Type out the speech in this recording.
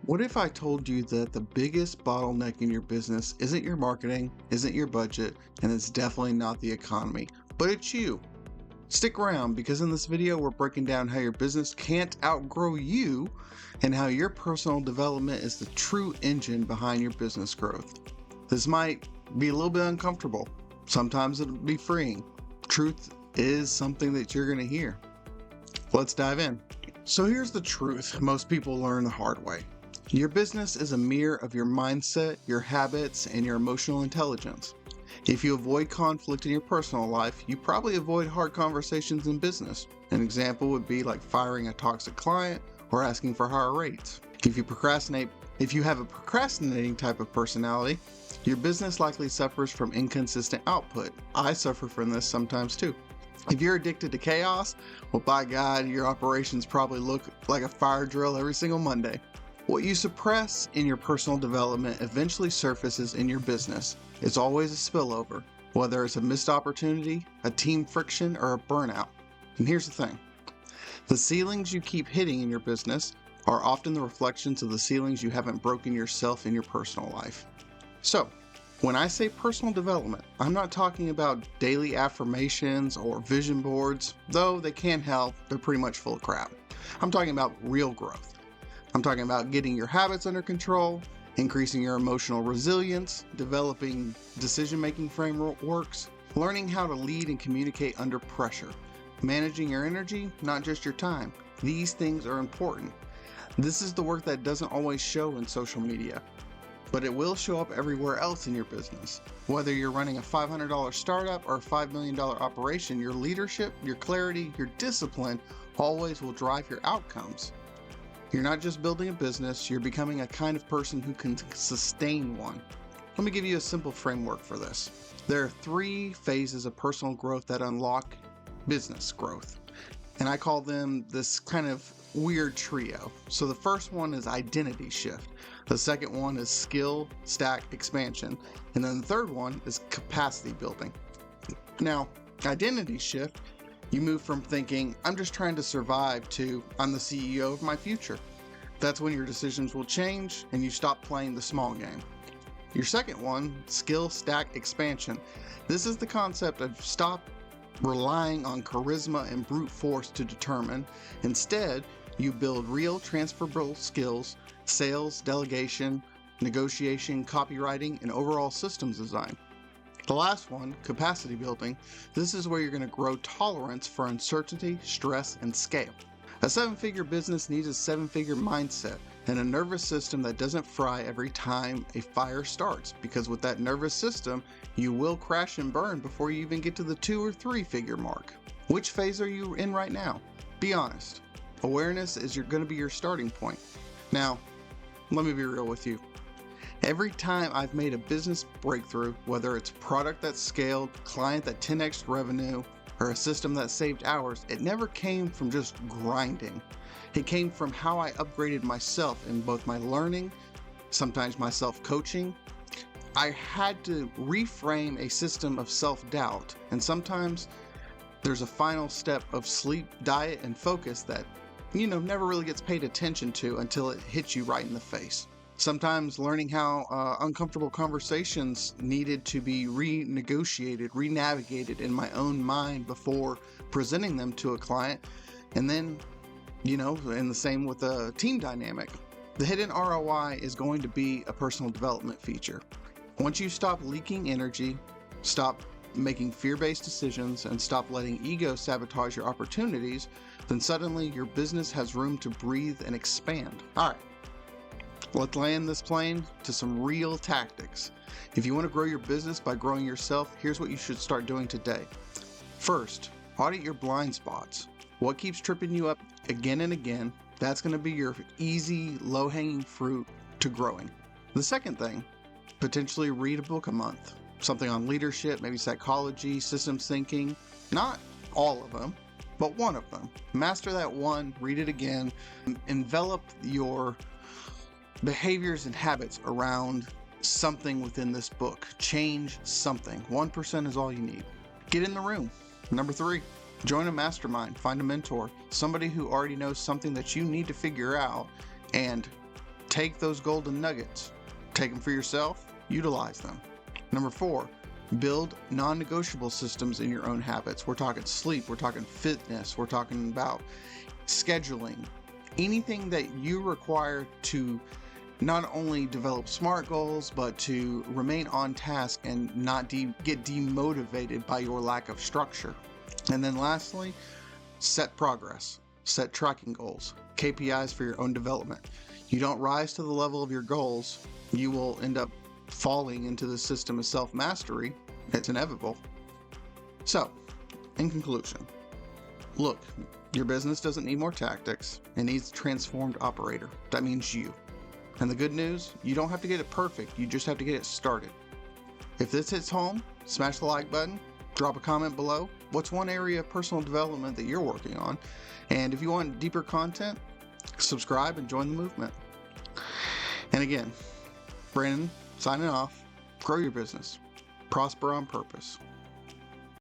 What if I told you that the biggest bottleneck in your business isn't your marketing, isn't your budget, and it's definitely not the economy, but it's you? Stick around because in this video we're breaking down how your business can't outgrow you and how your personal development is the true engine behind your business growth. This might be a little bit uncomfortable. Sometimes it'll be freeing. Truth is something that you're going to hear. Let's dive in. So here's the truth most people learn the hard way. Your business is a mirror of your mindset, your habits, and your emotional intelligence. If you avoid conflict in your personal life, you probably avoid hard conversations in business. An example would be like firing a toxic client or asking for higher rates. If you have a procrastinating type of personality, your business likely suffers from inconsistent output. I suffer from this sometimes too. If you're addicted to chaos, well, by God, your operations probably look like a fire drill every single Monday. What you suppress in your personal development eventually surfaces in your business. It's always a spillover, whether it's a missed opportunity, a team friction, or a burnout. And here's the thing. The ceilings you keep hitting in your business are often the reflections of the ceilings you haven't broken yourself in your personal life. So, when I say personal development, I'm not talking about daily affirmations or vision boards, though they can help, they're pretty much full of crap. I'm talking about real growth. I'm talking about getting your habits under control, increasing your emotional resilience, developing decision-making frameworks, learning how to lead and communicate under pressure, managing your energy, not just your time. These things are important. This is the work that doesn't always show in social media, but it will show up everywhere else in your business. Whether you're running a $500 startup or a $5 million operation, your leadership, your clarity, your discipline always will drive your outcomes. You're not just building a business, you're becoming a kind of person who can sustain one. Let me give you a simple framework for this. There are 3 phases of personal growth that unlock business growth, and I call them this kind of weird trio. So the first one is identity shift. The second one is skill stack expansion. And then the third one is capacity building. Now, identity shift, you move from thinking, I'm just trying to survive, to I'm the CEO of my future. That's when your decisions will change and you stop playing the small game. Your second one, skill stack expansion. This is the concept of stop relying on charisma and brute force to determine. Instead, you build real transferable skills, sales, delegation, negotiation, copywriting, and overall systems design. The last one, capacity building, this is where you're going to grow tolerance for uncertainty, stress, and scale. A 7-figure business needs a 7-figure mindset and a nervous system that doesn't fry every time a fire starts, because with that nervous system, you will crash and burn before you even get to the 2 or 3-figure mark. Which phase are you in right now? Be honest. Awareness is going to be your starting point. Now, let me be real with you. Every time I've made a business breakthrough, whether it's a product that scaled, client that 10x revenue, or a system that saved hours, it never came from just grinding. It came from how I upgraded myself in both my learning, sometimes my self-coaching. I had to reframe a system of self-doubt, and sometimes there's a final step of sleep, diet, and focus that, never really gets paid attention to until it hits you right in the face. Sometimes learning how uncomfortable conversations needed to be renegotiated, renavigated in my own mind before presenting them to a client. And then, and the same with the team dynamic. The hidden ROI is going to be a personal development feature. Once you stop leaking energy, stop making fear-based decisions, and stop letting ego sabotage your opportunities, then suddenly your business has room to breathe and expand. All right. Let's land this plane to some real tactics. If you want to grow your business by growing yourself, here's what you should start doing today. First, audit your blind spots. What keeps tripping you up again and again? That's going to be your easy, low-hanging fruit to growing. The second thing, potentially read a book a month. Something on leadership, maybe psychology, systems thinking. Not all of them, but one of them. Master that one, read it again, envelop your behaviors and habits around something within this book. Change something. 1% is all you need. Get in the room. Number 3, join a mastermind. Find a mentor, somebody who already knows something that you need to figure out, and Take those golden nuggets, take them for yourself, utilize them. Number 4, build non-negotiable systems in your own habits. We're talking sleep, we're talking fitness, we're talking about scheduling. Anything that you require to not only develop SMART goals, but to remain on task and not get demotivated by your lack of structure. And then lastly, set progress, set tracking goals, KPIs for your own development. You don't rise to the level of your goals, you will end up falling into the system of self-mastery. It's inevitable. So, in conclusion, look, your business doesn't need more tactics. It needs a transformed operator. That means you. And the good news, you don't have to get it perfect. You just have to get it started. If this hits home, smash the like button, drop a comment below. What's one area of personal development that you're working on? And if you want deeper content, subscribe and join the movement. And again, Brandon signing off. Grow your business. Prosper on purpose.